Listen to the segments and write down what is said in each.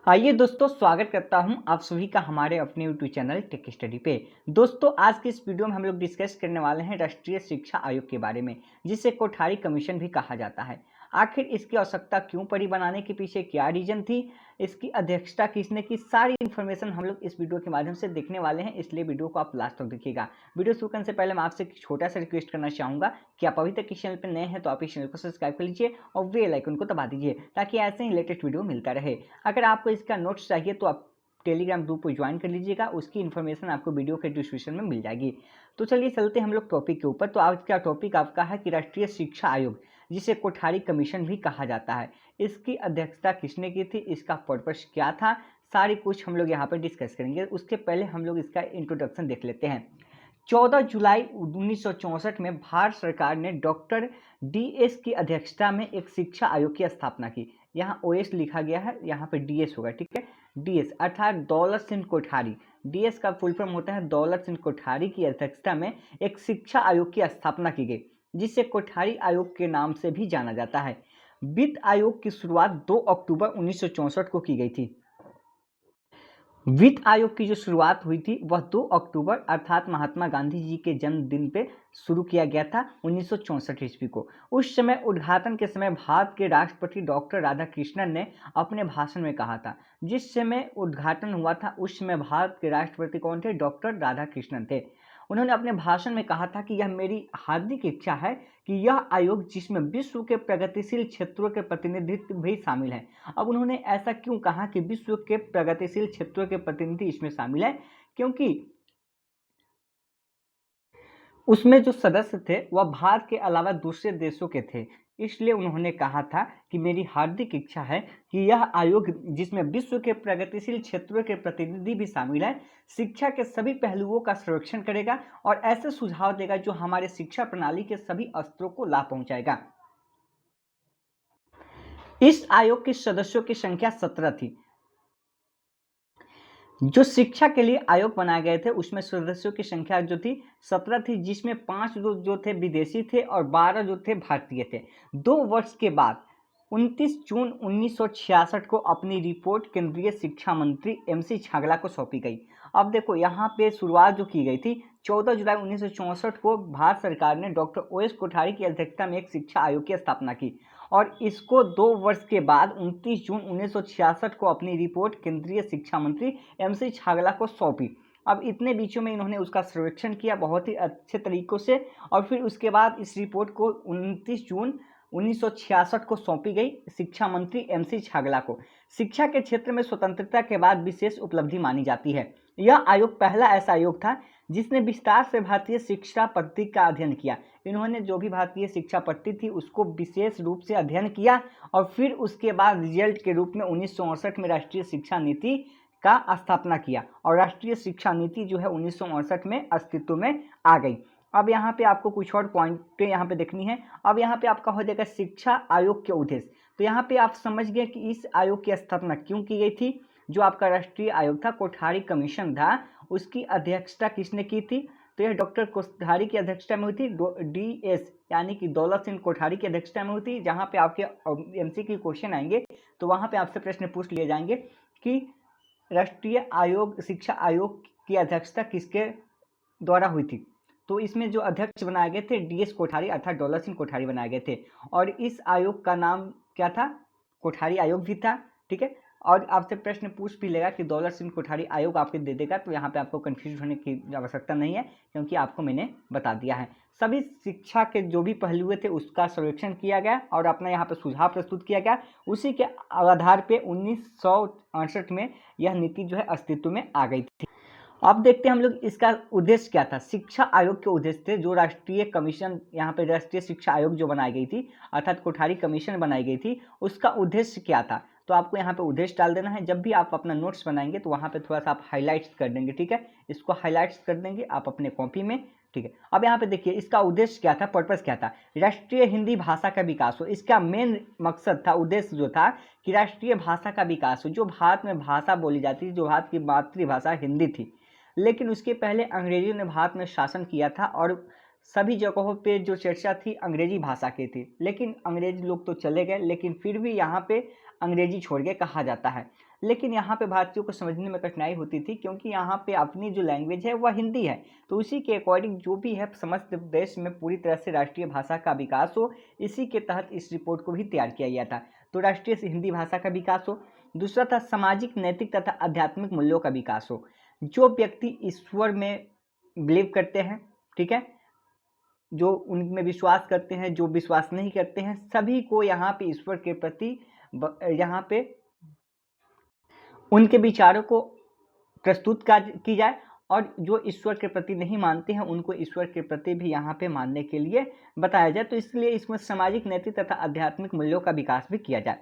आइए दोस्तों, स्वागत करता हूं आप सभी का हमारे अपने यूट्यूब चैनल टेक स्टडी पे। दोस्तों, आज की इस वीडियो में हम लोग डिस्कस करने वाले हैं राष्ट्रीय शिक्षा आयोग के बारे में, जिसे कोठारी कमीशन भी कहा जाता है। आखिर इसकी आवश्यकता क्यों पड़ी, बनाने के पीछे क्या रीजन थी, इसकी अध्यक्षता किसने की, सारी इन्फॉर्मेशन हम लोग इस वीडियो के माध्यम से देखने वाले हैं, इसलिए वीडियो को आप लास्ट तक देखिएगा। वीडियो शुरू करने से पहले मैं आपसे एक छोटा सा रिक्वेस्ट करना चाहूँगा कि आप अभी तक इस चैनल पर नए हैं तो आप इस चैनल को सब्सक्राइब कर लीजिए और बेल आइकन को दबा दीजिए, ताकि ऐसे ही लेटेस्ट वीडियो मिलता रहे। अगर आपको इसका नोट्स चाहिए तो आप टेलीग्राम ग्रुप को ज्वाइन कर लीजिएगा, उसकी इन्फॉर्मेशन आपको वीडियो के डिस्क्रिप्शन में मिल जाएगी। तो चलिए चलते हम लोग टॉपिक के ऊपर। तो आज का टॉपिक आपका है कि राष्ट्रीय शिक्षा आयोग, जिसे कोठारी कमीशन भी कहा जाता है, इसकी अध्यक्षता किसने की थी, इसका पर्पस क्या था, सारी कुछ हम लोग यहाँ पर डिस्कस करेंगे। उसके पहले हम लोग इसका इंट्रोडक्शन देख लेते हैं। 14 जुलाई 1964 में भारत सरकार ने डॉक्टर DS की अध्यक्षता में एक शिक्षा आयोग की स्थापना की। यहाँ OS लिखा गया है, यहाँ पे DS होगा, ठीक है। DS अर्थात दौलत सिंह कोठारी। DS का फुल फॉर्म होता है दौलत सिंह कोठारी की अध्यक्षता में एक शिक्षा आयोग की स्थापना की गई, जिसे कोठारी आयोग के नाम से भी जाना जाता है। वित्त आयोग की शुरुआत 2 अक्टूबर 1964 को की गई थी। वित्त आयोग की जो शुरुआत हुई थी वह 2 अक्टूबर अर्थात महात्मा गांधी जी के जन्मदिन पे शुरू किया गया था 1964 ईस्वी को। उस समय उद्घाटन के समय भारत के राष्ट्रपति डॉक्टर राधाकृष्णन ने अपने भाषण में कहा था। जिस समय उद्घाटन हुआ था उस समय भारत के राष्ट्रपति कौन थे? डॉक्टर राधाकृष्णन थे। उन्होंने अपने भाषण में कहा था कि यह मेरी हार्दिक इच्छा है कि यह आयोग, जिसमें विश्व के प्रगतिशील क्षेत्रों के प्रतिनिधित्व भी शामिल है। अब उन्होंने ऐसा क्यों कहा कि विश्व के प्रगतिशील क्षेत्रों के प्रतिनिधि इसमें शामिल है? क्योंकि उसमें जो सदस्य थे वह भारत के अलावा दूसरे देशों के थे। इसलिए उन्होंने कहा था कि मेरी हार्दिक इच्छा है कि यह आयोग, जिसमें विश्व के प्रगतिशील क्षेत्रों के प्रतिनिधि भी शामिल है, शिक्षा के सभी पहलुओं का सर्वेक्षण करेगा और ऐसे सुझाव देगा जो हमारे शिक्षा प्रणाली के सभी स्तरों को लाभ पहुंचाएगा। इस आयोग के सदस्यों की संख्या 17 थी। जो शिक्षा के लिए आयोग बनाए गए थे उसमें सदस्यों की संख्या जो थी 17 थी, जिसमें 5 जो थे विदेशी थे और 12 जो थे भारतीय थे। 2 वर्ष के बाद 29 जून 1966 को अपनी रिपोर्ट केंद्रीय शिक्षा मंत्री MC छागला को सौंपी गई। अब देखो, यहाँ पे शुरुआत जो की गई थी 14 जुलाई 1964 को भारत सरकार ने डॉक्टर OS कोठारी की अध्यक्षता में एक शिक्षा आयोग की स्थापना की और इसको 2 वर्ष के बाद 29 जून 1966 को अपनी रिपोर्ट केंद्रीय शिक्षा मंत्री MC छागला को सौंपी। अब इतने बीचों में इन्होंने उसका सर्वेक्षण किया बहुत ही अच्छे तरीकों से और फिर उसके बाद इस रिपोर्ट को 29 जून 1966 को सौंपी गई शिक्षा मंत्री MC छागला को। शिक्षा के क्षेत्र में स्वतंत्रता के बाद विशेष उपलब्धि मानी जाती है। यह आयोग पहला ऐसा आयोग था जिसने विस्तार से भारतीय शिक्षा पद्धति का अध्ययन किया। इन्होंने जो भी भारतीय शिक्षा पद्धति थी उसको विशेष रूप से अध्ययन किया और फिर उसके बाद रिजल्ट के रूप में 1968 में राष्ट्रीय शिक्षा नीति का स्थापना किया और राष्ट्रीय शिक्षा नीति जो है 1968 में अस्तित्व में आ गई। अब यहाँ पे आपको कुछ और पॉइंट यहाँ पे देखनी है। अब यहाँ पे आपका हो जाएगा शिक्षा आयोग के उद्देश्य। तो यहाँ पे आप समझ गए कि इस आयोग की स्थापना क्यों की गई थी। जो आपका राष्ट्रीय आयोग था, कोठारी कमीशन था, उसकी अध्यक्षता किसने की थी? तो यह डॉक्टर कोठारी की अध्यक्षता में हुई थी। DS यानी कि दौलत सिंह कोठारी की अध्यक्षता में हुई थी। जहाँ पे आपके MCQ क्वेश्चन आएंगे तो वहाँ पे आपसे प्रश्न पूछ लिए जाएंगे कि राष्ट्रीय आयोग, शिक्षा आयोग की अध्यक्षता किसके द्वारा हुई थी। तो इसमें जो अध्यक्ष बनाए गए थे DS कोठारी अर्थात दौलत सिंह कोठारी बनाए गए थे और इस आयोग का नाम क्या था? कोठारी आयोग भी था, ठीक है। और आपसे प्रश्न पूछ भी लेगा कि दौलत सिंह कोठारी आयोग आपके दे देगा, तो यहाँ पे आपको कंफ्यूज होने की आवश्यकता नहीं है, क्योंकि आपको मैंने बता दिया है। सभी शिक्षा के जो भी पहलू थे उसका सर्वेक्षण किया गया और अपना यहाँ पे सुझाव प्रस्तुत किया गया। उसी के आधार पे 1968 में यह नीति जो है अस्तित्व में आ गई थी। अब देखते हैं हम लोग इसका उद्देश्य क्या था। शिक्षा आयोग के उद्देश्य थे जो राष्ट्रीय कमीशन, यहाँ पे राष्ट्रीय शिक्षा आयोग जो बनाई गई थी अर्थात कोठारी कमीशन बनाई गई थी, उसका उद्देश्य क्या था। तो आपको यहाँ पे उद्देश्य डाल देना है। जब भी आप अपना नोट्स बनाएंगे तो वहाँ पे थोड़ा सा आप हाईलाइट्स कर देंगे, ठीक है। इसको हाईलाइट्स कर देंगे आप अपने कॉपी में, ठीक है। अब यहाँ पे देखिए इसका उद्देश्य क्या था, पर्पस क्या था। राष्ट्रीय हिंदी भाषा का विकास हो। इसका मेन मकसद था, उद्देश्य जो था कि राष्ट्रीय भाषा का विकास हो। जो भारत में भाषा बोली जाती थी, जो भारत की मातृभाषा हिंदी थी, लेकिन उसके पहले अंग्रेजियों ने भारत में शासन किया था और सभी जगहों पे जो चर्चा थी अंग्रेजी भाषा की थी। लेकिन अंग्रेजी लोग तो चले गए, लेकिन फिर भी यहाँ पे अंग्रेजी छोड़ के कहा जाता है। लेकिन यहाँ पे भारतीयों को समझने में कठिनाई होती थी, क्योंकि यहाँ पे अपनी जो लैंग्वेज है वह हिंदी है। तो उसी के अकॉर्डिंग जो भी है समस्त देश में पूरी तरह से राष्ट्रीय भाषा का विकास हो, इसी के तहत इस रिपोर्ट को भी तैयार किया गया था। तो राष्ट्रीय हिंदी भाषा का विकास हो। दूसरा था सामाजिक, नैतिक तथा आध्यात्मिक मूल्यों का विकास हो। जो व्यक्ति ईश्वर में बिलीव करते हैं, ठीक है, जो उनमें विश्वास करते हैं, जो विश्वास नहीं करते हैं, सभी को यहाँ पे ईश्वर के प्रति यहाँ पे उनके विचारों को प्रस्तुत की जाए, और जो ईश्वर के प्रति नहीं मानते हैं उनको ईश्वर के प्रति भी यहाँ पे मानने के लिए बताया जाए। तो इसलिए इसमें सामाजिक, नैतिक तथा आध्यात्मिक मूल्यों का विकास भी किया जाए।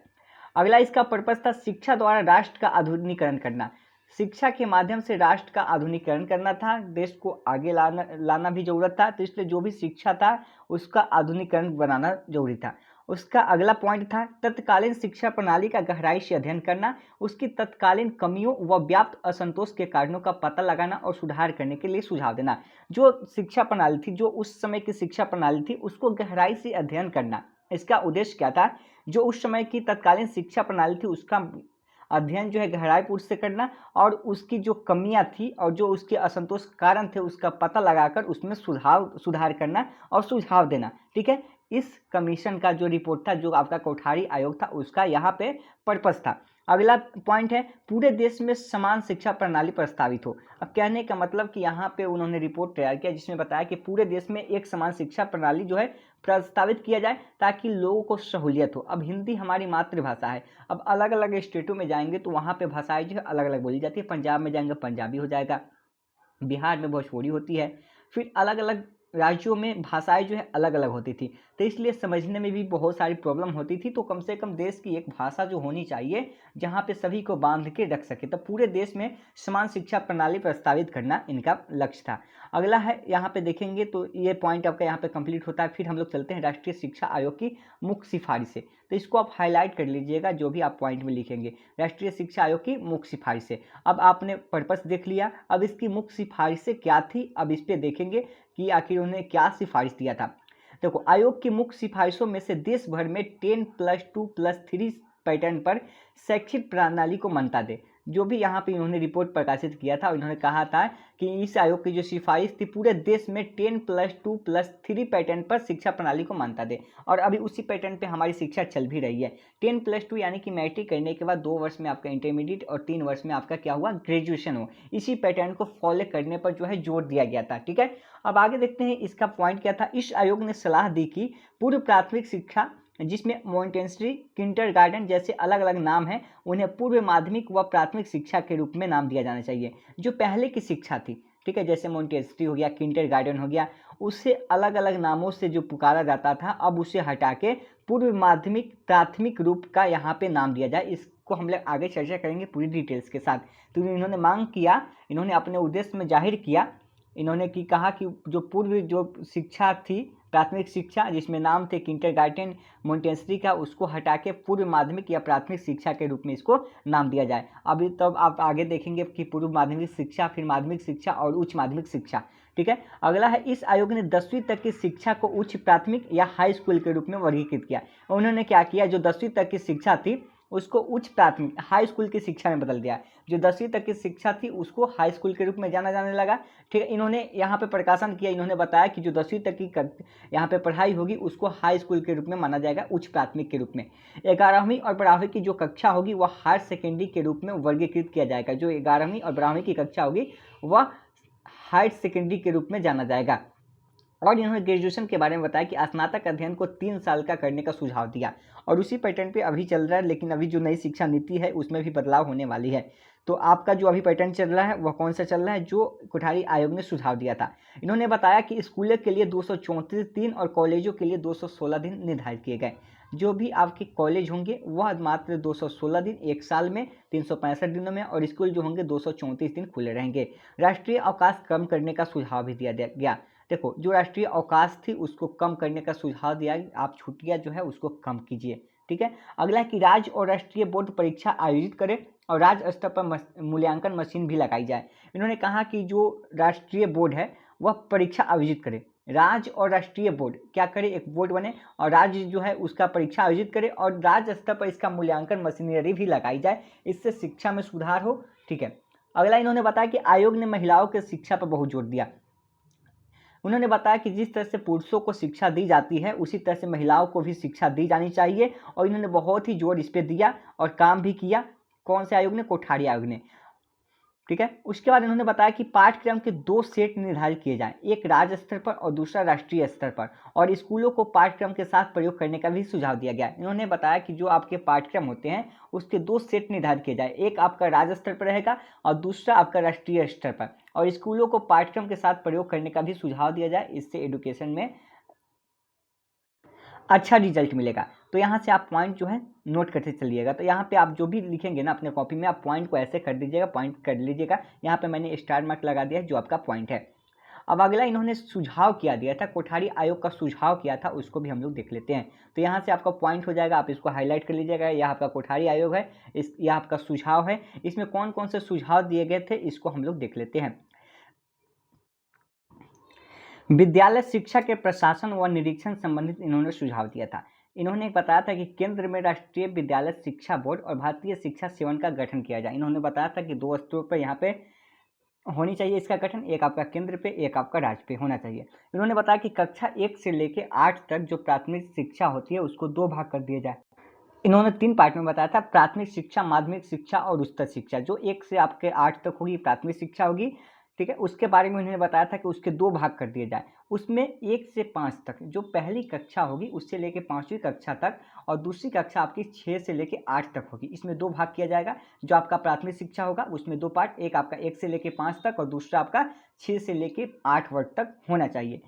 अगला इसका पर्पस था शिक्षा द्वारा राष्ट्र का आधुनिकीकरण करना। शिक्षा के माध्यम से राष्ट्र का आधुनिकीकरण करना था, देश को आगे लाना भी जरूरत था। तो इसलिए जो भी शिक्षा था उसका आधुनिकीकरण बनाना जरूरी था। उसका अगला पॉइंट था तत्कालीन शिक्षा प्रणाली का गहराई से अध्ययन करना, उसकी तत्कालीन कमियों व व्याप्त असंतोष के कारणों का पता लगाना और सुधार करने के लिए सुझाव देना। जो शिक्षा प्रणाली थी, जो उस समय की शिक्षा प्रणाली थी, उसको गहराई से अध्ययन करना। इसका उद्देश्य क्या था? जो उस समय की तत्कालीन शिक्षा प्रणाली थी उसका अध्ययन जो है गहराईपूर्वक से करना, और उसकी जो कमियां थी और जो उसके असंतोष कारण थे उसका पता लगाकर उसमें सुधार करना और सुझाव देना। ठीक है, इस कमीशन का जो रिपोर्ट था, जो आपका कोठारी आयोग था, उसका यहाँ पे पर्पस था। अगला पॉइंट है पूरे देश में समान शिक्षा प्रणाली प्रस्तावित हो। अब कहने का मतलब कि यहाँ पे उन्होंने रिपोर्ट तैयार किया जिसमें बताया कि पूरे देश में एक समान शिक्षा प्रणाली जो है प्रस्तावित किया जाए ताकि लोगों को सहूलियत हो। अब हिंदी हमारी मातृभाषा है, अब अलग अलग स्टेटों में जाएंगे तो वहाँ पे भाषाएं जो है अलग अलग बोली जाती है। पंजाब में जाएंगे पंजाबी हो जाएगा, बिहार में भोजपुरी होती है, फिर अलग अलग राज्यों में भाषाएं जो है अलग अलग होती थी। तो इसलिए समझने में भी बहुत सारी प्रॉब्लम होती थी। तो कम से कम देश की एक भाषा जो होनी चाहिए जहाँ पे सभी को बांध के रख सके। तो पूरे देश में समान शिक्षा प्रणाली प्रस्तावित करना इनका लक्ष्य था। अगला है, यहाँ पे देखेंगे तो ये पॉइंट आपका यहाँ पे कंप्लीट होता है। फिर हम लोग चलते हैं राष्ट्रीय शिक्षा आयोग की मुख्य सिफारिशें। तो इसको आप हाईलाइट कर लीजिएगा जो भी आप पॉइंट में लिखेंगे, राष्ट्रीय शिक्षा आयोग की मुख्य सिफारिशें। अब आपने पर्पस देख लिया, अब इसकी मुख्य सिफारिशें क्या थी, अब इस पे देखेंगे कि आखिर उन्होंने क्या सिफारिश दिया था। देखो, आयोग की मुख्य सिफारिशों में से देश भर में 10+2+3 पैटर्न पर शैक्षिक प्रणाली को मान्यता दे। जो भी यहाँ पे इन्होंने रिपोर्ट प्रकाशित किया था, इन्होंने कहा था कि इस आयोग की जो सिफारिश थी पूरे देश में 10+2+3 पैटर्न पर शिक्षा प्रणाली को मान्यता दे, और अभी उसी पैटर्न पे हमारी शिक्षा चल भी रही है। 10+2 यानी कि मैट्रिक करने के बाद 2 वर्ष में आपका इंटरमीडिएट और 3 वर्ष में आपका क्या हुआ, ग्रेजुएशन हो। इसी पैटर्न को फॉलो करने पर जो है जोर दिया गया था। ठीक है, अब आगे देखते हैं इसका पॉइंट क्या था। इस आयोग ने सलाह दी कि पूर्व प्राथमिक शिक्षा जिसमें मॉन्टेसरी, किंडरगार्टन जैसे अलग अलग नाम हैं, उन्हें पूर्व माध्यमिक व प्राथमिक शिक्षा के रूप में नाम दिया जाना चाहिए। जो पहले की शिक्षा थी, ठीक है, जैसे मॉन्टेसरी हो गया, किंडरगार्टन हो गया, उससे अलग अलग नामों से जो पुकारा जाता था, अब उसे हटा के पूर्व माध्यमिक प्राथमिक रूप का यहाँ पे नाम दिया जाए। इसको हम लोग आगे चर्चा करेंगे पूरी डिटेल्स के साथ। तो इन्होंने मांग किया, इन्होंने अपने उद्देश्य में जाहिर किया, इन्होंने की कहा कि जो पूर्व जो शिक्षा थी प्राथमिक शिक्षा जिसमें नाम थे किंडरगार्टन, मॉन्टेसरी का, उसको हटा के पूर्व माध्यमिक या प्राथमिक शिक्षा के रूप में इसको नाम दिया जाए। अभी तब आप आगे देखेंगे कि पूर्व माध्यमिक शिक्षा, फिर माध्यमिक शिक्षा और उच्च माध्यमिक शिक्षा। ठीक है, अगला है, इस आयोग ने 10वीं तक की शिक्षा को उच्च प्राथमिक या हाई स्कूल के रूप में वर्गीकृत किया। उन्होंने क्या किया, जो 10वीं तक की शिक्षा थी उसको उच्च प्राथमिक हाई स्कूल की शिक्षा में बदल दिया। जो 10वीं तक की शिक्षा थी उसको हाई स्कूल के रूप में जाना जाने लगा। ठीक है, इन्होंने यहाँ पे प्रकाशन किया, इन्होंने बताया कि जो 10वीं तक की यहाँ पे पढ़ाई होगी उसको हाई स्कूल के रूप में माना जाएगा, उच्च प्राथमिक के रूप में। 11वीं और 12वीं की जो कक्षा होगी वह हायर सेकेंडरी के रूप में वर्गीकृत किया जाएगा। जो 11वीं और 12वीं की कक्षा होगी वह हायर सेकेंडरी के रूप में जाना जाएगा। और इन्होंने ग्रेजुएशन के बारे में बताया कि स्नातक अध्ययन को 3 साल का करने का सुझाव दिया, और उसी पैटर्न पे अभी चल रहा है। लेकिन अभी जो नई शिक्षा नीति है उसमें भी बदलाव होने वाली है। तो आपका जो अभी पैटर्न चल रहा है वह कौन सा चल रहा है, जो कोठारी आयोग ने सुझाव दिया था। इन्होंने बताया कि स्कूलों के लिए 234 दिन और कॉलेजों के लिए 216 दिन निर्धारित किए गए। जो भी आपके कॉलेज होंगे वह मात्र 216 दिन एक साल में 365 दिनों में, और स्कूल जो होंगे 234 दिन खुले रहेंगे। राष्ट्रीय अवकाश कम करने का सुझाव भी दिया गया। देखो, जो राष्ट्रीय अवकाश थी उसको कम करने का सुझाव दिया, आप छुट्टियां जो है उसको कम कीजिए। ठीक है, अगला है कि राज्य और राष्ट्रीय बोर्ड परीक्षा आयोजित करें और राज्य स्तर पर मूल्यांकन मशीन भी लगाई जाए। इन्होंने कहा कि जो राष्ट्रीय बोर्ड है वह परीक्षा आयोजित करे, राज्य और राष्ट्रीय बोर्ड क्या करे, एक बोर्ड बने और राज्य जो है उसका परीक्षा आयोजित करे और राज्य स्तर पर इसका मूल्यांकन मशीनरी भी लगाई जाए, इससे शिक्षा में सुधार हो। ठीक है, अगला इन्होंने बताया कि आयोग ने महिलाओं के शिक्षा पर बहुत जोर दिया। उन्होंने बताया कि जिस तरह से पुरुषों को शिक्षा दी जाती है उसी तरह से महिलाओं को भी शिक्षा दी जानी चाहिए और इन्होंने बहुत ही जोर इस पर दिया और काम भी किया। कौन से आयोग ने? कोठारी आयोग ने। ठीक है, उसके बाद इन्होंने बताया कि पाठ्यक्रम के 2 सेट निर्धारित किए जाएं, एक राज्य स्तर पर और दूसरा राष्ट्रीय स्तर पर, और स्कूलों को पाठ्यक्रम के साथ प्रयोग करने का भी सुझाव दिया गया। इन्होंने बताया कि जो आपके पाठ्यक्रम होते हैं उसके 2 सेट निर्धारित किए जाए, एक आपका राज्य स्तर पर रहेगा और दूसरा आपका राष्ट्रीय स्तर पर, और स्कूलों को पाठ्यक्रम के साथ प्रयोग करने का भी सुझाव दिया जाए, इससे एडुकेशन में अच्छा रिजल्ट मिलेगा। तो यहाँ से आप पॉइंट जो है नोट करते चलिएगा। तो यहाँ पे आप जो भी लिखेंगे ना अपने कॉपी में, आप पॉइंट को ऐसे कर दीजिएगा, पॉइंट कर लीजिएगा। यहाँ पे मैंने स्टार मार्क लगा दिया है जो आपका पॉइंट है। अब अगला इन्होंने सुझाव क्या दिया था, कोठारी आयोग का सुझाव किया था, उसको भी हम लोग देख लेते हैं। तो यहाँ से आपका पॉइंट हो जाएगा, आप इसको हाईलाइट कर लीजिएगा। यह आपका कोठारी आयोग है, यह आपका सुझाव है। इसमें कौन कौन से सुझाव दिए गए थे इसको हम लोग देख लेते हैं। विद्यालय शिक्षा के प्रशासन व निरीक्षण संबंधित इन्होंने सुझाव दिया था। इन्होंने बताया था कि केंद्र में राष्ट्रीय विद्यालय शिक्षा बोर्ड और भारतीय शिक्षा सेवन का गठन किया जाए। इन्होंने बताया था कि 2 स्तरों पर यहाँ पे होनी चाहिए इसका गठन, एक आपका केंद्र पे, एक आपका राज्य पे होना चाहिए। इन्होंने बताया कि कक्षा 1 से लेकर 8 तक जो प्राथमिक शिक्षा होती है उसको 2 भाग कर दिया जाए। इन्होंने 3 पार्ट में बताया था, प्राथमिक शिक्षा, माध्यमिक शिक्षा और उच्चतर शिक्षा। जो 1 से आपके 8 तक होगी प्राथमिक शिक्षा होगी। ठीक है, उसके बारे में उन्होंने बताया था कि उसके 2 भाग कर दिए जाए। उसमें 1 से 5 तक जो पहली कक्षा होगी उससे लेकर 5वीं कक्षा तक, और दूसरी कक्षा आपकी 6 से लेकर 8 तक होगी, इसमें 2 भाग किया जाएगा। जो आपका प्राथमिक शिक्षा होगा उसमें 2 पार्ट, एक आपका 1 से लेकर 5 तक और दूसरा आपका 6 से लेकर 8 वर्ग तक होना चाहिए।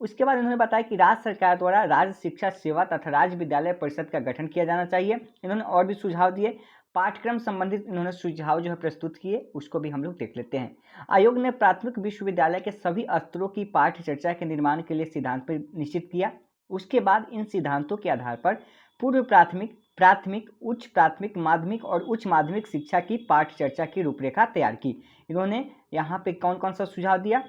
उसके बाद उन्होंने बताया कि राज्य सरकार द्वारा राज्य शिक्षा सेवा तथा राज्य विद्यालय परिषद का गठन किया जाना चाहिए। इन्होंने और भी सुझाव दिए, पाठ्यक्रम संबंधित इन्होंने सुझाव जो है प्रस्तुत किए, उसको भी हम लोग देख लेते हैं। आयोग ने प्राथमिक विश्वविद्यालय के सभी स्तरों की पाठ्य चर्चा के निर्माण के लिए सिद्धांत पर निश्चित किया। उसके बाद इन सिद्धांतों के आधार पर पूर्व प्राथमिक, प्राथमिक, उच्च प्राथमिक, माध्यमिक और उच्च माध्यमिक शिक्षा की पाठ्य चर्चा की रूपरेखा तैयार की। इन्होंने यहाँ पे कौन कौन सा सुझाव दिया?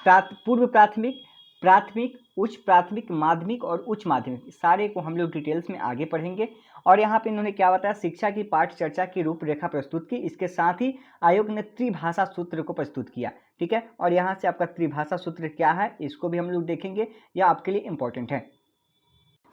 पूर्व प्राथमिक, प्राथमिक, उच्च प्राथमिक, माध्यमिक और उच्च माध्यमिक, सारे को हम लोग डिटेल्स में आगे पढ़ेंगे। और यहाँ पे इन्होंने क्या बताया, शिक्षा की पाठ्य चर्चा की रूपरेखा प्रस्तुत की। इसके साथ ही आयोग ने त्रिभाषा सूत्र को प्रस्तुत किया। ठीक है, और यहाँ से आपका त्रिभाषा सूत्र क्या है इसको भी हम लोग देखेंगे, यह आपके लिए इंपॉर्टेंट है।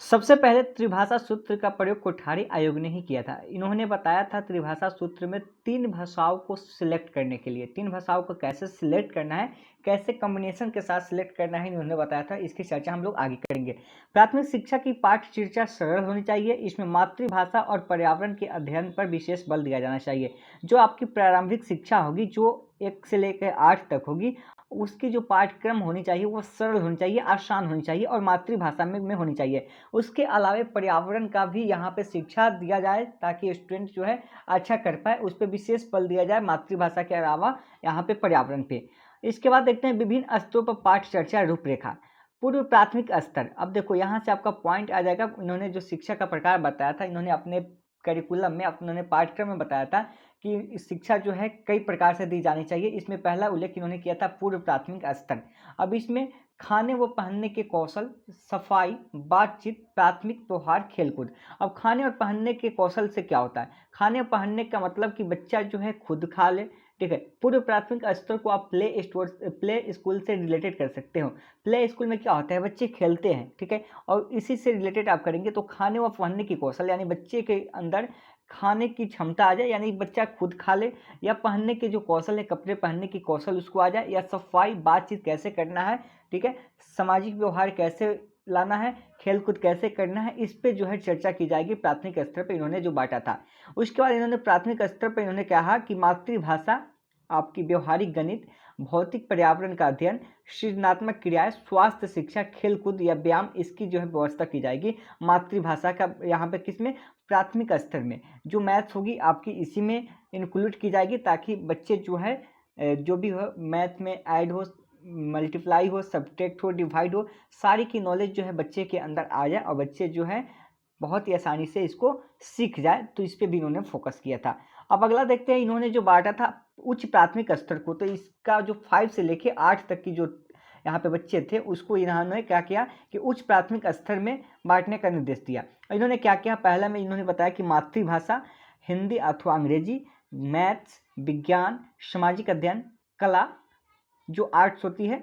सबसे पहले त्रिभाषा सूत्र का प्रयोग कोठारी आयोग ने ही किया था। इन्होंने बताया था त्रिभाषा सूत्र में 3 भाषाओं को सिलेक्ट करने के लिए, 3 भाषाओं को कैसे सिलेक्ट करना है, कैसे कॉम्बिनेशन के साथ सिलेक्ट करना है, इन्होंने बताया था। इसकी चर्चा हम लोग आगे करेंगे। प्राथमिक शिक्षा की पाठ्य चर्चा सरल होनी चाहिए। इसमें मातृभाषा और पर्यावरण के अध्ययन पर विशेष बल दिया जाना चाहिए। जो आपकी प्रारंभिक शिक्षा होगी जो 1 से लेकर 8 तक होगी, उसकी जो पाठ्यक्रम होनी चाहिए वो सरल होनी चाहिए, आसान होनी चाहिए और मातृभाषा में होनी चाहिए। उसके अलावा पर्यावरण का भी यहाँ पे शिक्षा दिया जाए ताकि स्टूडेंट जो है अच्छा कर पाए, उस पर विशेष बल दिया जाए मातृभाषा के अलावा यहाँ पे पर्यावरण पे। इसके बाद देखते हैं विभिन्न स्तरों पर पाठ्य चर्चा रूपरेखा। पूर्व प्राथमिक स्तर, अब देखो यहाँ से आपका पॉइंट आ जाएगा। इन्होंने जो शिक्षा का प्रकार बताया था, इन्होंने अपने करिकुलम में, अपने पाठ्यक्रम में बताया था कि शिक्षा जो है कई प्रकार से दी जानी चाहिए। इसमें पहला उल्लेख इन्होंने किया था पूर्व प्राथमिक स्तर। अब इसमें खाने व पहनने के कौशल, सफाई, बातचीत, प्राथमिक व्यवहार, खेलकूद। अब खाने और पहनने के कौशल से क्या होता है? खाने और पहनने का मतलब कि बच्चा जो है खुद खा ले। ठीक है, पूर्व प्राथमिक स्तर को आप प्ले स्कूल से रिलेटेड कर सकते हो। प्ले स्कूल में क्या होता है, बच्चे खेलते हैं। ठीक है, और इसी से रिलेटेड आप करेंगे तो खाने व पहनने की कौशल यानी बच्चे के अंदर खाने की क्षमता आ जाए, यानी बच्चा खुद खा ले, या पहनने के जो कौशल है, कपड़े पहनने की कौशल उसको आ जाए, या सफाई, बातचीत कैसे करना है, ठीक है, सामाजिक व्यवहार कैसे लाना है, खेलकूद कैसे करना है, इस पे जो है चर्चा की जाएगी प्राथमिक स्तर पर इन्होंने जो बांटा था। उसके बाद इन्होंने प्राथमिक स्तर पर इन्होंने कहा कि मातृभाषा, आपकी व्यवहारिक गणित, भौतिक पर्यावरण का अध्ययन, सृजनात्मक क्रियाएं, स्वास्थ्य शिक्षा, खेलकूद या व्यायाम, इसकी जो है व्यवस्था की जाएगी मातृभाषा का। यहाँ पे किसमें? प्राथमिक स्तर में। जो मैथ्स होगी आपकी इसी में इंक्लूड की जाएगी ताकि बच्चे जो है जो भी हो मैथ में ऐड हो, मल्टीप्लाई हो, सब्ट्रैक्ट हो, डिवाइड हो, सारी की नॉलेज जो है बच्चे के अंदर आ जाए और बच्चे जो है बहुत ही आसानी से इसको सीख जाए। तो इस पे भी इन्होंने फोकस किया था। अब अगला देखते हैं, इन्होंने जो बांटा था उच्च प्राथमिक स्तर को, तो इसका जो 5 से लेके 8 तक की जो यहाँ पे बच्चे थे उसको इन्होंने क्या किया कि उच्च प्राथमिक स्तर में बांटने का निर्देश दिया। इन्होंने क्या किया, पहला में इन्होंने बताया कि मातृभाषा हिंदी अथवा अंग्रेजी, मैथ्स, विज्ञान, सामाजिक अध्ययन, कला जो आर्ट्स होती है,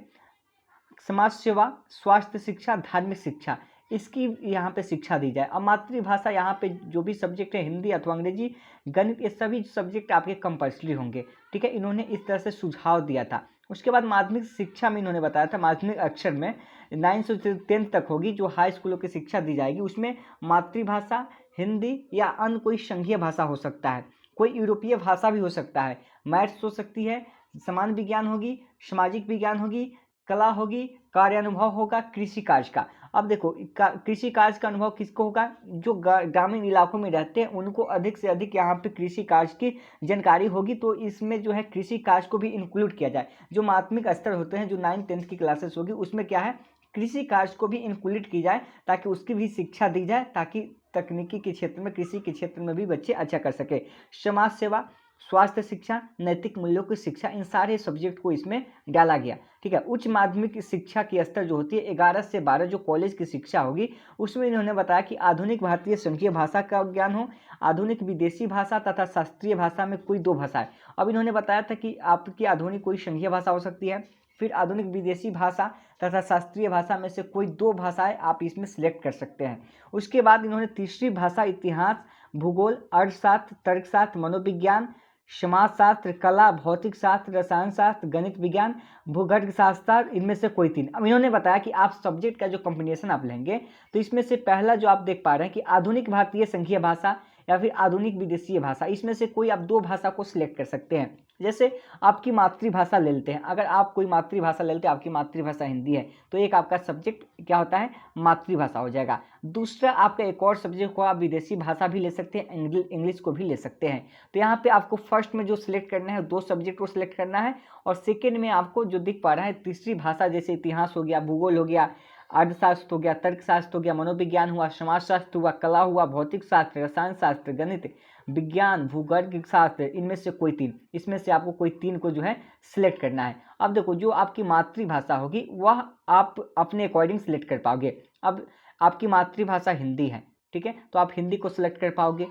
समाज सेवा, स्वास्थ्य शिक्षा, धार्मिक शिक्षा, इसकी यहाँ पे शिक्षा दी जाए। अब मातृभाषा यहाँ पे जो भी सब्जेक्ट है हिंदी अथवा अंग्रेजी, गणित, ये सभी सब्जेक्ट आपके कंपल्सरी होंगे, ठीक है। इन्होंने इस तरह से सुझाव दिया था। उसके बाद माध्यमिक शिक्षा में इन्होंने बताया था माध्यमिक अक्षर में 9 से 10 तक होगी, जो हाई स्कूलों की शिक्षा दी जाएगी, उसमें मातृभाषा हिंदी या अन्य कोई संघीय भाषा हो सकता है, कोई यूरोपीय भाषा भी हो सकता है, मैथ्स हो सकती है, समान विज्ञान होगी, सामाजिक विज्ञान होगी, कला होगी, कार्यानुभव होगा, कृषि कार्य का। अब देखो कृषि कार्य का अनुभव किसको होगा, जो ग्रामीण इलाकों में रहते हैं उनको अधिक से अधिक यहाँ पे कृषि कार्य की जानकारी होगी, तो इसमें जो है कृषि कार्य को भी इंक्लूड किया जाए। जो माध्यमिक स्तर होते हैं, जो 9-10 की क्लासेस होगी, उसमें क्या है कृषि कार्य को भी इंक्लूड की जाए, ताकि उसकी भी शिक्षा दी जाए, ताकि तकनीकी के क्षेत्र में, कृषि के क्षेत्र में भी बच्चे अच्छा कर सके। समाज सेवा, स्वास्थ्य शिक्षा, नैतिक मूल्यों की शिक्षा, इन सारे सब्जेक्ट को इसमें डाला गया, ठीक है। उच्च माध्यमिक शिक्षा की स्तर जो होती है 11 से 12 जो कॉलेज की शिक्षा होगी, उसमें इन्होंने बताया कि आधुनिक भारतीय संघीय भाषा का ज्ञान हो, आधुनिक विदेशी भाषा तथा शास्त्रीय भाषा में कोई 2 भाषाएं। अब इन्होंने बताया था कि आपकी आधुनिक कोई संघीय भाषा हो सकती है, फिर आधुनिक विदेशी भाषा तथा शास्त्रीय भाषा में से कोई 2 भाषाएं आप इसमें सिलेक्ट कर सकते हैं। उसके बाद इन्होंने तीसरी भाषा इतिहास, भूगोल, अर्थशास्त्र, तर्कशास्त्र, मनोविज्ञान, समाजशास्त्र, कला, भौतिक शास्त्र, रसायन शास्त्र, गणित विज्ञान, भूगर्भ शास्त्र, इनमें से कोई 3। अब इन्होंने बताया कि आप सब्जेक्ट का जो कॉम्बिनेशन आप लेंगे, तो इसमें से पहला जो आप देख पा रहे हैं कि आधुनिक भारतीय संघीय भाषा या फिर आधुनिक विदेशीय भाषा, इसमें से कोई आप 2 भाषा को सिलेक्ट कर सकते हैं। जैसे आपकी मातृभाषा ले लेते हैं, अगर आप कोई मातृभाषा ले लेते हैं, आपकी मातृभाषा हिंदी है, तो एक आपका सब्जेक्ट क्या होता है, मातृभाषा हो जाएगा। दूसरा आपका एक और सब्जेक्ट को आप विदेशी भाषा भी ले सकते हैं, इंग्लिश को भी ले सकते हैं। तो यहाँ पे आपको फर्स्ट में जो सिलेक्ट करना है 2 सब्जेक्ट को सिलेक्ट करना है, और सेकेंड में आपको जो दिख पा रहा है तीसरी भाषा, जैसे इतिहास हो गया, भूगोल हो गया, अर्थशास्त्र हो गया, तर्कशास्त्र हो गया, मनोविज्ञान हुआ, समाजशास्त्र हुआ, कला हुआ, भौतिक शास्त्र, रसायन शास्त्र, गणित विज्ञान, भूगर्भ शास्त्र, इनमें से कोई 3, इसमें से आपको कोई 3 को जो है सिलेक्ट करना है। अब देखो जो आपकी मातृभाषा होगी वह आप अपने अकॉर्डिंग सिलेक्ट कर पाओगे। अब आपकी मातृभाषा हिंदी है, ठीक है, तो आप हिंदी को सिलेक्ट कर पाओगे,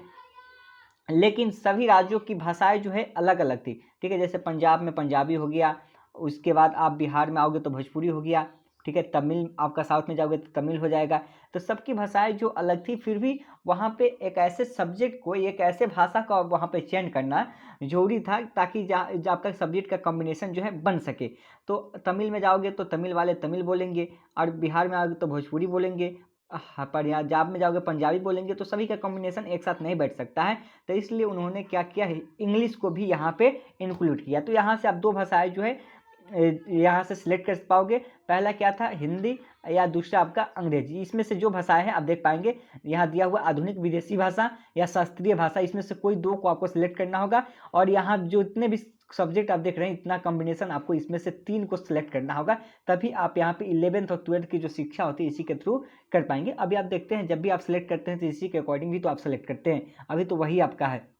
लेकिन सभी राज्यों की भाषाएं जो है अलग अलग थी, ठीक है। जैसे पंजाब में पंजाबी हो गया, उसके बाद आप बिहार में आओगे तो भोजपुरी हो गया, ठीक है, तमिल आपका साउथ में जाओगे तो तमिल हो जाएगा। तो सबकी भाषाएं जो अलग थी, फिर भी वहाँ पे एक ऐसे सब्जेक्ट को, एक ऐसे भाषा का वहाँ पे चयन करना जरूरी था, ताकि आपका सब्जेक्ट का कॉम्बिनेशन जो है बन सके। तो तमिल में जाओगे तो तमिल वाले तमिल बोलेंगे, और बिहार में आओगे तो भोजपुरी बोलेंगे, पंजाब में जाओगे पंजाबी बोलेंगे, तो सभी का कॉम्बिनेशन एक साथ नहीं बैठ सकता है। तो इसलिए उन्होंने क्या किया है, इंग्लिश को भी यहाँ पे इंक्लूड किया। तो यहाँ से आप 2 भाषाएं जो है यहाँ से सिलेक्ट कर पाओगे। पहला क्या था, हिंदी, या दूसरा आपका अंग्रेजी। इसमें से जो भाषाएं हैं आप देख पाएंगे यहाँ दिया हुआ आधुनिक विदेशी भाषा या शास्त्रीय भाषा, इसमें से कोई 2 को आपको सिलेक्ट करना होगा। और यहाँ जो इतने भी सब्जेक्ट आप देख रहे हैं, इतना कॉम्बिनेशन आपको इसमें से 3 को सिलेक्ट करना होगा, तभी आप यहाँ पे 11th और 12th की जो शिक्षा होती है इसी के थ्रू कर पाएंगे। अभी आप देखते हैं जब भी आप सिलेक्ट करते हैं तो इसी के अकॉर्डिंग भी तो आप सिलेक्ट करते हैं, अभी तो वही आपका है।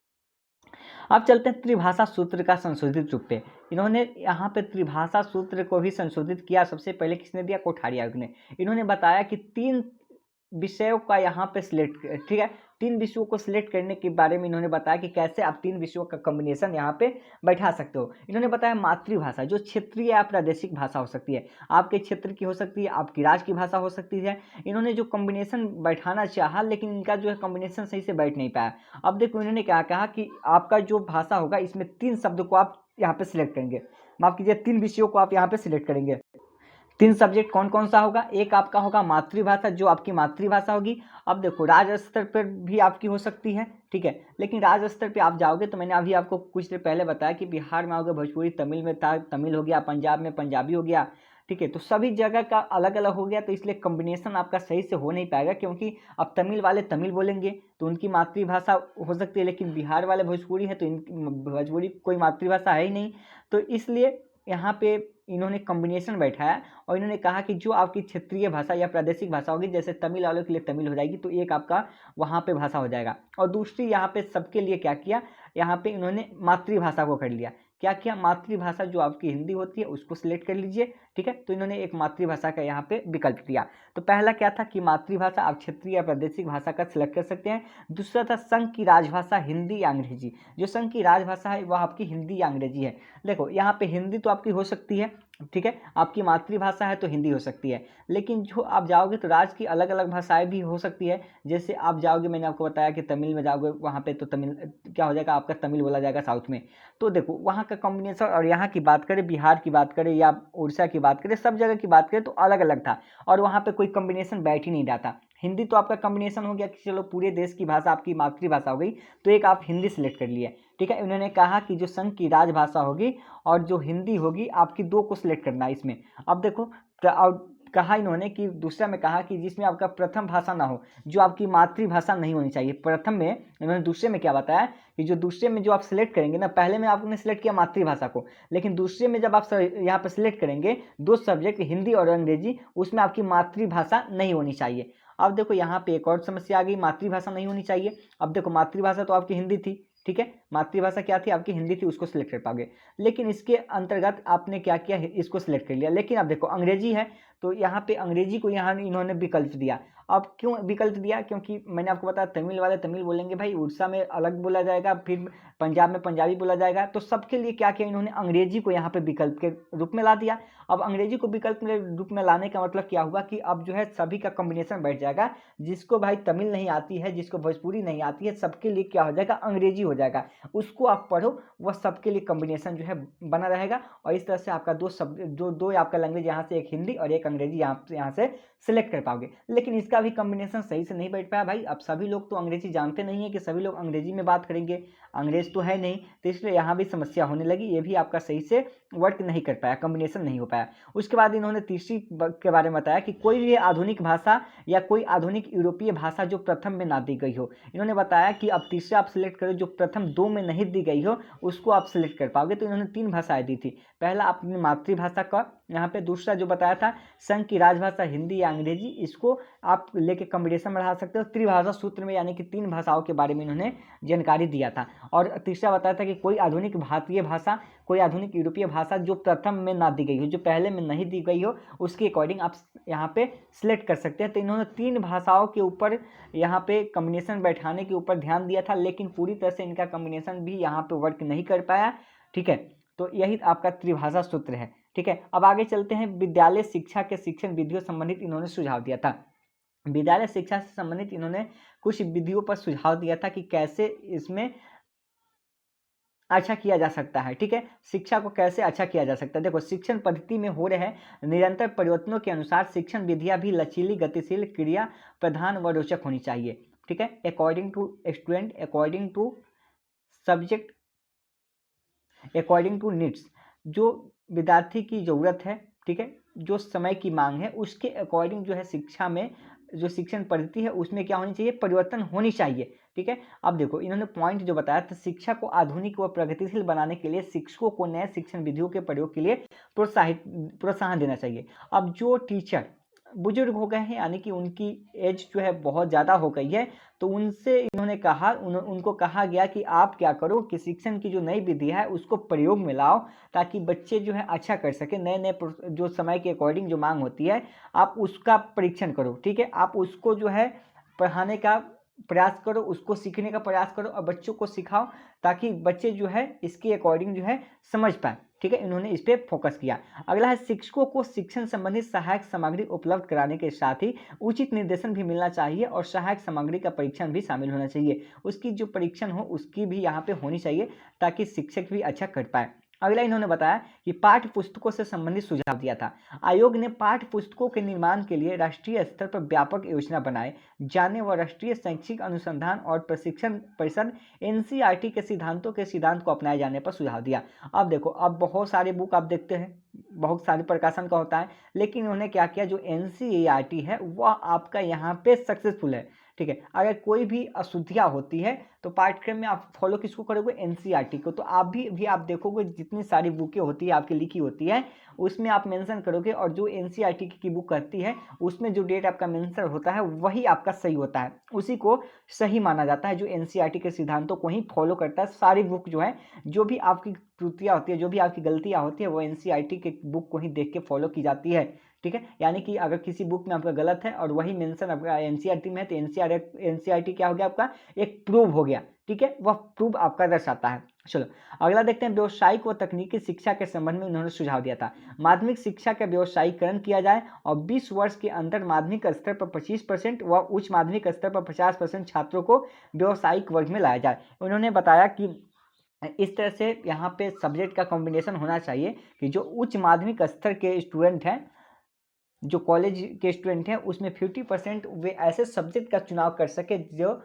अब चलते हैं त्रिभाषा सूत्र का संशोधित रूप पे। इन्होंने यहाँ पे त्रिभाषा सूत्र को भी संशोधित किया। सबसे पहले किसने दिया, कोठारी आयोग ने। इन्होंने बताया कि 3 विषयों का यहाँ पे सिलेक्ट, ठीक है, 3 विषयों को सिलेक्ट करने के बारे में इन्होंने बताया कि कैसे आप 3 विषयों का कॉम्बिनेशन यहाँ पे बैठा सकते हो। इन्होंने बताया मातृभाषा जो क्षेत्रीय या प्रादेशिक भाषा हो सकती है, आपके क्षेत्र की हो सकती है, आपकी राज्य की भाषा हो सकती है। इन्होंने जो कॉम्बिनेशन बैठाना चाहा, लेकिन इनका जो है कॉम्बिनेशन सही से बैठ नहीं पाया। अब देखो इन्होंने क्या कहा कि आपका जो भाषा होगा इसमें 3 शब्द को आप यहाँ पे सिलेक्ट करेंगे, माफ कीजिए 3 विषयों को आप यहाँ पे सिलेक्ट करेंगे। 3 सब्जेक्ट कौन कौन सा होगा, एक आपका होगा मातृभाषा जो आपकी मातृभाषा होगी। अब देखो राज्य स्तर पर भी आपकी हो सकती है, ठीक है, लेकिन राज्य स्तर पे आप जाओगे तो मैंने अभी आपको कुछ देर पहले बताया कि बिहार में आओगे भोजपुरी, तमिल में था तमिल हो गया, पंजाब में पंजाबी हो गया, ठीक है, तो सभी जगह का अलग अलग हो गया। तो इसलिए कॉम्बिनेशन आपका सही से हो नहीं पाएगा, क्योंकि अब तमिल वाले तमिल बोलेंगे तो उनकी मातृभाषा हो सकती है, लेकिन बिहार वाले भोजपुरी है तो इनकी भोजपुरी कोई मातृभाषा है ही नहीं। तो इसलिए यहाँ पे इन्होंने कॉम्बिनेशन बैठाया और इन्होंने कहा कि जो आपकी क्षेत्रीय भाषा या प्रादेशिक भाषा होगी, जैसे तमिल वालों के लिए तमिल हो जाएगी, तो एक आपका वहाँ पे भाषा हो जाएगा। और दूसरी यहाँ पे सबके लिए क्या किया, यहाँ पे इन्होंने मातृभाषा को कर लिया क्या किया, मातृभाषा जो आपकी हिंदी होती है उसको सिलेक्ट कर लीजिए, ठीक है। तो इन्होंने एक मातृभाषा का यहाँ पे विकल्प दिया। तो पहला क्या था कि मातृभाषा आप क्षेत्रीय या प्रादेशिक भाषा का सिलेक्ट कर सकते हैं। दूसरा था संघ की राजभाषा हिंदी या अंग्रेजी, जो संघ की राजभाषा है वह आपकी हिंदी या अंग्रेजी है। देखो यहाँ पे हिंदी तो आपकी हो सकती है, ठीक है, आपकी मातृभाषा है तो हिंदी हो सकती है, लेकिन जो आप जाओगे तो राज्य की अलग अलग भाषाएं भी हो सकती है। जैसे आप जाओगे, मैंने आपको बताया कि तमिल में जाओगे, वहाँ पे तो तमिल क्या हो जाएगा, आपका तमिल बोला जाएगा साउथ में। तो देखो वहाँ का कॉम्बिनेशन, और यहाँ की बात करें, बिहार की बात करें या उड़ीसा की बात करें, सब जगह की बात करें तो अलग अलग था, और वहाँ पे कोई कॉम्बिनेशन बैठ ही नहीं रहा था। हिंदी तो आपका कॉम्बिनेशन हो गया कि चलो पूरे देश की भाषा आपकी मातृभाषा हो गई, तो एक आप हिंदी सेलेक्ट कर लिए, ठीक है। उन्होंने कहा कि जो संघ की राजभाषा होगी और जो हिंदी होगी आपकी, दो को सिलेक्ट करना है इसमें। अब देखो और कहा इन्होंने कि दूसरा में कहा कि जिसमें आपका प्रथम भाषा ना हो, जो आपकी मातृभाषा नहीं होनी चाहिए। प्रथम में इन्होंने दूसरे में क्या बताया कि जो दूसरे में जो आप सिलेक्ट करेंगे ना, पहले में आपने सिलेक्ट किया मातृभाषा को, लेकिन दूसरे में जब आप यहाँ पर सिलेक्ट करेंगे दो सब्जेक्ट हिंदी और अंग्रेजी, उसमें आपकी मातृभाषा नहीं होनी चाहिए। अब देखो यहाँ पे एक और समस्या आ गई, मातृभाषा नहीं होनी चाहिए। अब देखो मातृभाषा तो आपकी हिंदी थी, ठीक है, मातृभाषा क्या थी आपकी, हिंदी थी, उसको सिलेक्ट कर पाओगे, लेकिन इसके अंतर्गत आपने क्या किया, इसको सिलेक्ट कर लिया। लेकिन अब देखो अंग्रेजी है, तो यहाँ पे अंग्रेजी को यहाँ इन्होंने विकल्प दिया। अब क्यों विकल्प दिया, क्योंकि मैंने आपको बताया तमिल वाले तमिल बोलेंगे भाई, उड़ीसा में अलग बोला जाएगा, फिर पंजाब में पंजाबी बोला जाएगा, तो सबके लिए क्या किया इन्होंने, अंग्रेजी को यहाँ पे विकल्प के रूप में ला दिया। अब अंग्रेजी को विकल्प के रूप में लाने का मतलब क्या हुआ कि अब जो है सभी का कॉम्बिनेशन बैठ जाएगा, जिसको भाई तमिल नहीं आती है, जिसको भोजपुरी नहीं आती है, सबके लिए क्या हो जाएगा, अंग्रेजी हो जाएगा, उसको आप पढ़ो, वह सबके लिए कॉम्बिनेशन जो है बना रहेगा। और इस तरह से आपका दो शब्द, जो दो आपका लैंग्वेज यहाँ से, एक हिंदी और एक अंग्रेजी यहाँ से सिलेक्ट कर पाओगे। लेकिन इसका भी कॉम्बिनेशन सही से नहीं बैठ पाया भाई। अब सभी लोग तो अंग्रेजी जानते नहीं है कि सभी लोग अंग्रेजी में बात करेंगे, अंग्रेज तो है नहीं, तो इसलिए यहाँ भी समस्या होने लगी, ये भी आपका सही से वर्क नहीं कर पाया, कॉम्बिनेशन नहीं हो पाया। उसके बाद इन्होंने तीसरी के बारे में बताया कि कोई भी आधुनिक भाषा या कोई आधुनिक यूरोपीय भाषा जो प्रथम में ना दी गई हो। इन्होंने बताया कि अब तीसरा आप सिलेक्ट करो, जो प्रथम दो में नहीं दी गई हो उसको आप सिलेक्ट कर पाओगे। तो इन्होंने तीन भाषाएं दी थी, पहला अपनी मातृभाषा का यहाँ पे, दूसरा जो बताया था संघ की राजभाषा हिंदी या अंग्रेजी, इसको आप लेके कॉम्बिनेशन बढ़ा सकते हो। त्रिभाषा सूत्र में यानी कि तीन भाषाओं के बारे में इन्होंने जानकारी दिया था। और तीसरा बताया था कि कोई आधुनिक भारतीय भाषा, कोई आधुनिक यूरोपीय भाषा जो प्रथम में ना दी गई हो, जो पहले में नहीं दी गई हो, उसके अकॉर्डिंग आप यहाँ पे सिलेक्ट कर सकते हैं। तो इन्होंने तीन भाषाओं के ऊपर यहाँ पे कॉम्बिनेशन बैठाने के ऊपर ध्यान दिया था, लेकिन पूरी तरह से इनका कॉम्बिनेशन भी यहाँ पे वर्क नहीं कर पाया, ठीक है। तो यही आपका त्रिभाषा सूत्र है, ठीक है। अब आगे चलते हैं, विद्यालय शिक्षा के शिक्षण विधियों संबंधित इन्होंने सुझाव दिया था। विद्यालय शिक्षा से संबंधित इन्होंने कुछ विधियों पर सुझाव दिया था कि कैसे इसमें अच्छा किया जा सकता है, ठीक है, शिक्षा को कैसे अच्छा किया जा सकता है। देखो शिक्षण पद्धति में हो रहे निरंतर परिवर्तनों के अनुसार शिक्षण विधियां भी लचीली, गतिशील, क्रिया प्रधान व रोचक होनी चाहिए, ठीक है, according to student, according to subject, according to needs, जो विद्यार्थी की ज़रूरत है, ठीक है, जो समय की मांग है, उसके अकॉर्डिंग जो है शिक्षा में जो शिक्षण पद्धति है उसमें क्या होनी चाहिए, परिवर्तन होनी चाहिए, ठीक है। अब देखो इन्होंने पॉइंट जो बताया था, शिक्षा को आधुनिक व प्रगतिशील बनाने के लिए शिक्षकों को नए शिक्षण विधियों के प्रयोग के लिए प्रोत्साहन देना चाहिए। अब जो टीचर बुजुर्ग हो गए हैं, यानी कि उनकी एज जो है बहुत ज़्यादा हो गई है, तो उनसे इन्होंने कहा, उनको कहा गया कि आप क्या करो कि शिक्षण की जो नई विधि है उसको प्रयोग में लाओ, ताकि बच्चे जो है अच्छा कर सके, नए नए जो समय के अकॉर्डिंग जो मांग होती है आप उसका परीक्षण करो, ठीक है, आप उसको जो है पढ़ाने का प्रयास करो, उसको सीखने का प्रयास करो और बच्चों को सिखाओ, ताकि बच्चे जो है इसके अकॉर्डिंग जो है समझ पाए, ठीक है। इन्होंने इस पर फोकस किया। अगला है, शिक्षकों को शिक्षण संबंधित सहायक सामग्री उपलब्ध कराने के साथ ही उचित निर्देशन भी मिलना चाहिए और सहायक सामग्री का परीक्षण भी शामिल होना चाहिए। उसकी जो परीक्षण हो उसकी भी यहाँ पे होनी चाहिए, ताकि शिक्षक भी अच्छा कर पाए। अगला इन्होंने बताया कि पाठ्य पुस्तकों से संबंधित सुझाव दिया था। आयोग ने पाठ्य पुस्तकों के निर्माण के लिए राष्ट्रीय स्तर पर व्यापक योजना बनाए जाने व राष्ट्रीय शैक्षिक अनुसंधान और प्रशिक्षण परिषद एनसीईआरटी के सिद्धांत को अपनाए जाने पर सुझाव दिया। अब देखो, अब बहुत सारे बुक आप देखते हैं, बहुत सारे प्रकाशन का होता है, लेकिन उन्होंने क्या किया, जो एनसीईआरटी है वह आपका यहाँ पे सक्सेसफुल है, ठीक है। अगर कोई भी अशुद्धियाँ होती है तो पाठ्यक्रम में आप फॉलो किसको करोगे, एनसीईआरटी को। तो आप भी आप देखोगे जितनी सारी बुकें होती है आपकी लिखी होती है उसमें आप मेंशन करोगे, और जो एनसीईआरटी की बुक करती है उसमें जो डेट आपका मेंशन होता है वही आपका सही होता है, उसी को सही माना जाता है, जो एनसीईआरटी के सिद्धांतों को ही फॉलो करता है। सारी बुक जो है, जो भी आपकी त्रुटियाँ होती है, जो भी आपकी गलतियाँ होती है, वो एनसीईआरटी के बुक को ही देख के फॉलो की जाती है, ठीक है। यानी कि अगर किसी बुक में आपका गलत है और वही मेंशन आपका एनसीईआरटी में है तो एनसीईआरटी क्या हो गया आपका, एक प्रूव हो गया, ठीक है, वह प्रूव आपका दर्शाता है। चलो अगला देखते हैं, व्यवसायिक व तकनीकी शिक्षा के संबंध में उन्होंने सुझाव दिया था। माध्यमिक शिक्षा का व्यवसायीकरण किया जाए और 20 वर्ष के अंदर माध्यमिक स्तर पर 25% व उच्च माध्यमिक स्तर पर 50% छात्रों को व्यवसायिक वर्ग में लाया जाए। उन्होंने बताया कि इस तरह से यहाँ पे सब्जेक्ट का कॉम्बिनेशन होना चाहिए कि जो उच्च माध्यमिक स्तर के स्टूडेंट हैं, जो कॉलेज के स्टूडेंट हैं, उसमें 50% वे ऐसे सब्जेक्ट का चुनाव कर सके जो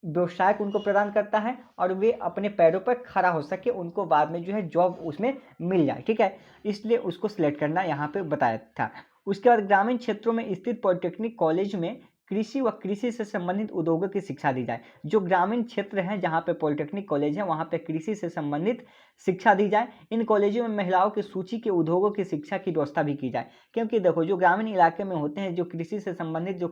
व्यवसाय को उनको प्रदान करता है और वे अपने पैरों पर खड़ा हो सके, उनको बाद में जो है जॉब उसमें मिल जाए, ठीक है। इसलिए उसको सिलेक्ट करना यहाँ पे बताया था। उसके बाद ग्रामीण क्षेत्रों में स्थित पॉलिटेक्निक कॉलेज में कृषि व कृषि से संबंधित उद्योगों की शिक्षा दी जाए। जो ग्रामीण क्षेत्र हैं जहाँ पे पॉलिटेक्निक कॉलेज है वहाँ पे कृषि से संबंधित शिक्षा दी जाए। इन कॉलेजों में महिलाओं की सूची के उद्योगों की शिक्षा की व्यवस्था भी की जाए, क्योंकि देखो जो ग्रामीण इलाके में होते हैं, जो कृषि से संबंधित जो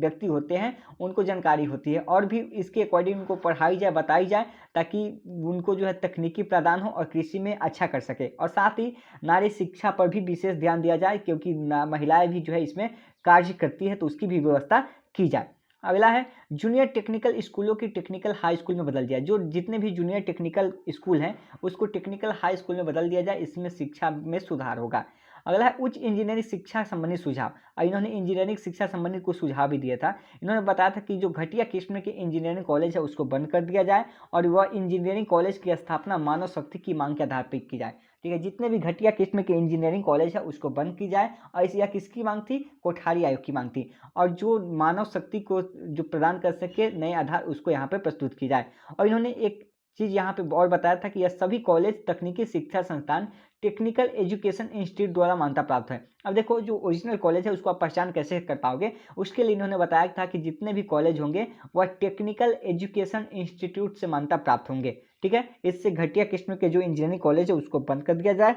व्यक्ति होते हैं उनको जानकारी होती है और भी इसके अकॉर्डिंग उनको पढ़ाई जाए, बताई जाए, ताकि उनको जो है तकनीकी प्रदान हो और कृषि में अच्छा कर सके। और साथ ही नारी शिक्षा पर भी विशेष ध्यान दिया जाए, क्योंकि महिलाएं भी जो है इसमें कार्य करती है, तो उसकी भी व्यवस्था की जाए। अगला है जूनियर टेक्निकल स्कूलों की टेक्निकल हाई स्कूल में बदल दिया। जो जितने भी जूनियर टेक्निकल स्कूल हैं उसको टेक्निकल हाई स्कूल में बदल दिया जाए, इसमें शिक्षा में सुधार होगा। अगला है उच्च इंजीनियरिंग शिक्षा संबंधी सुझाव। इन्होंने इंजीनियरिंग शिक्षा संबंधित कुछ सुझाव भी दिया था। इन्होंने बताया था कि जो घटिया किस्म के इंजीनियरिंग कॉलेज है उसको बंद कर दिया जाए और वह इंजीनियरिंग कॉलेज की स्थापना मानव शक्ति की मांग के आधार पर की जाए, ठीक है। जितने भी घटिया किस्म के इंजीनियरिंग कॉलेज है उसको बंद की जाए, और इस यह किसकी मांग थी, कोठारी आयोग की मांग थी। और जो मानव शक्ति को जो प्रदान कर सके नए आधार, उसको यहाँ पे प्रस्तुत की जाए। और इन्होंने एक चीज़ यहाँ पे और बताया था कि यह सभी कॉलेज तकनीकी शिक्षा संस्थान टेक्निकल एजुकेशन इंस्टीट्यूट द्वारा मान्यता प्राप्त है। अब देखो जो ओरिजिनल कॉलेज है उसको आप पहचान कैसे कर पाओगे, उसके लिए इन्होंने बताया था कि जितने भी कॉलेज होंगे वह टेक्निकल एजुकेशन इंस्टीट्यूट से मान्यता प्राप्त होंगे, ठीक है। इससे घटिया किस्म के जो इंजीनियरिंग कॉलेज है उसको बंद कर दिया जाए,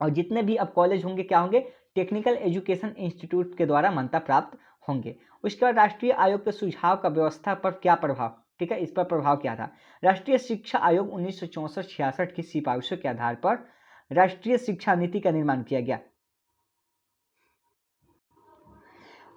और जितने भी अब कॉलेज होंगे क्या होंगे, टेक्निकल एजुकेशन इंस्टीट्यूट के द्वारा मान्यता प्राप्त होंगे। उसके बाद राष्ट्रीय आयोग के सुझाव का व्यवस्था पर क्या प्रभाव, ठीक है, इस पर प्रभाव क्या था। राष्ट्रीय शिक्षा आयोग 1964-66 की सिफारिशों के आधार पर राष्ट्रीय शिक्षा नीति का निर्माण किया गया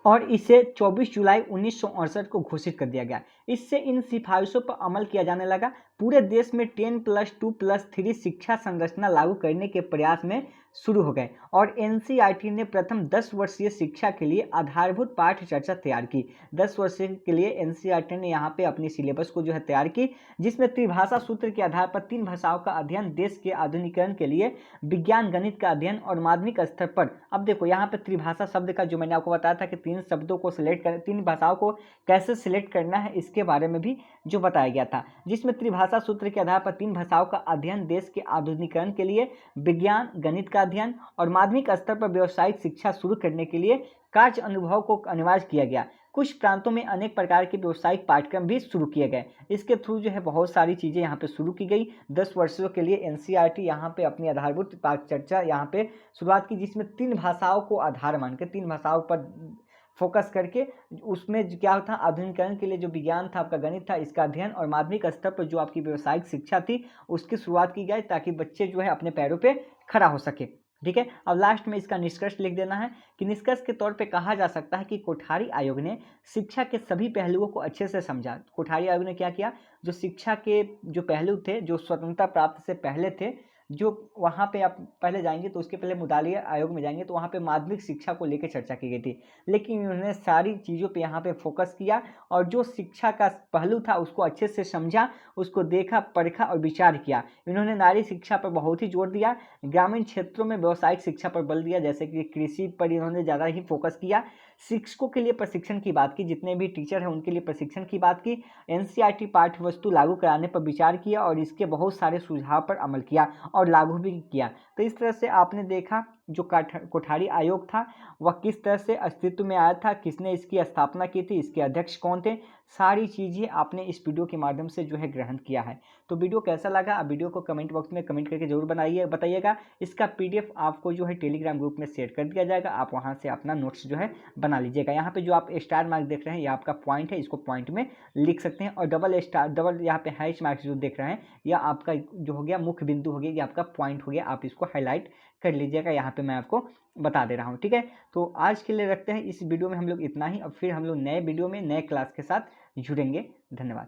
और इसे 24 जुलाई 1968 को घोषित कर दिया गया। इससे इन सिफारिशों पर अमल किया जाने लगा। पूरे देश में 10+2+3 शिक्षा संरचना लागू करने के प्रयास में शुरू हो गए और एनसीईआरटी ने प्रथम 10 वर्षीय शिक्षा के लिए आधारभूत पाठ्य चर्चा तैयार की। 10 वर्ष के लिए एनसीईआरटी ने यहाँ पे अपनी सिलेबस को जो है तैयार की, जिसमें त्रिभाषा सूत्र के आधार पर 3 भाषाओं का अध्ययन, देश के आधुनिकीकरण के लिए विज्ञान गणित का अध्ययन और माध्यमिक स्तर पर। अब देखो यहाँ पे त्रिभाषा शब्द का जो मैंने आपको बताया था कि 3 शब्दों को सिलेक्ट कर 3 भाषाओं को कैसे सिलेक्ट करना है इसके बारे में भी जो बताया गया था, जिसमें त्रिभाषा सूत्र के आधार पर 3 भाषाओं का अध्ययन, देश के आधुनिकीकरण के लिए विज्ञान गणित का अध्ययन और माध्यमिक स्तर पर व्यावसायिक शिक्षा शुरू करने के लिए कार्य अनुभव को अनिवार्य किया गया। कुछ प्रांतों में अनेक प्रकार के व्यावसायिक पाठ्यक्रम भी शुरू किए गए। इसके थ्रू जो है बहुत सारी चीज़ें यहाँ पे शुरू की गई। 10 वर्षों के लिए एनसीईआरटी यहाँ पे अपनी आधारभूत पाठ्य चर्चा यहाँ पे शुरुआत की, जिसमें 3 भाषाओं को आधार मान के 3 भाषाओं पर फोकस करके उसमें क्या था, आधुनिकीकरण के लिए जो विज्ञान था, आपका गणित था, इसका अध्ययन और माध्यमिक स्तर पर जो आपकी व्यावसायिक शिक्षा थी उसकी शुरुआत की गई, ताकि बच्चे जो है अपने पैरों पे खड़ा हो सके, ठीक है। अब लास्ट में इसका निष्कर्ष लिख देना है कि निष्कर्ष के तौर पे कहा जा सकता है कि कोठारी आयोग ने शिक्षा के सभी पहलुओं को अच्छे से समझा। कोठारी आयोग ने क्या किया, जो शिक्षा के जो पहलू थे, जो स्वतंत्रता प्राप्त से पहले थे, जो वहाँ पे आप पहले जाएंगे तो उसके पहले मुदालिया आयोग में जाएंगे तो वहाँ पे माध्यमिक शिक्षा को लेकर चर्चा की गई थी, लेकिन इन्होंने सारी चीज़ों पे यहाँ पे फोकस किया और जो शिक्षा का पहलू था उसको अच्छे से समझा, उसको देखा, परखा और विचार किया। इन्होंने नारी शिक्षा पर बहुत ही जोर दिया, ग्रामीण क्षेत्रों में व्यावसायिक शिक्षा पर बल दिया, जैसे कि कृषि पर इन्होंने ज़्यादा ही फोकस किया। शिक्षकों के लिए प्रशिक्षण की बात की, जितने भी टीचर हैं उनके लिए प्रशिक्षण की बात की। एनसीईआरटी पाठ्य वस्तु लागू कराने पर विचार किया और इसके बहुत सारे सुझाव पर अमल किया और लागू भी किया। तो इस तरह से आपने देखा जो कोठारी आयोग था वह किस तरह से अस्तित्व में आया था, किसने इसकी स्थापना की थी, इसके अध्यक्ष कौन थे, सारी चीज़ें आपने इस वीडियो के माध्यम से जो है ग्रहण किया है। तो वीडियो कैसा लगा आप वीडियो को कमेंट बॉक्स में कमेंट करके जरूर बताइएगा। इसका पीडीएफ आपको जो है टेलीग्राम ग्रुप में शेयर कर दिया जाएगा, आप वहाँ से अपना नोट्स जो है बना लीजिएगा। यहाँ पे जो आप स्टार मार्क देख रहे हैं ये आपका पॉइंट है, इसको पॉइंट में लिख सकते हैं। और डबल यहाँ पे हाइस्ट मार्क्स जो देख रहे हैं यह आपका जो हो गया मुख्य बिंदु हो गया, ये आपका पॉइंट हो गया, आप इसको हाईलाइट कर लीजिएगा। यहाँ पे मैं आपको बता दे रहा हूँ, ठीक है। तो आज के लिए रखते हैं इस वीडियो में हम लोग इतना ही। अब फिर हम लोग नए वीडियो में नए क्लास के साथ जुड़ेंगे। धन्यवाद।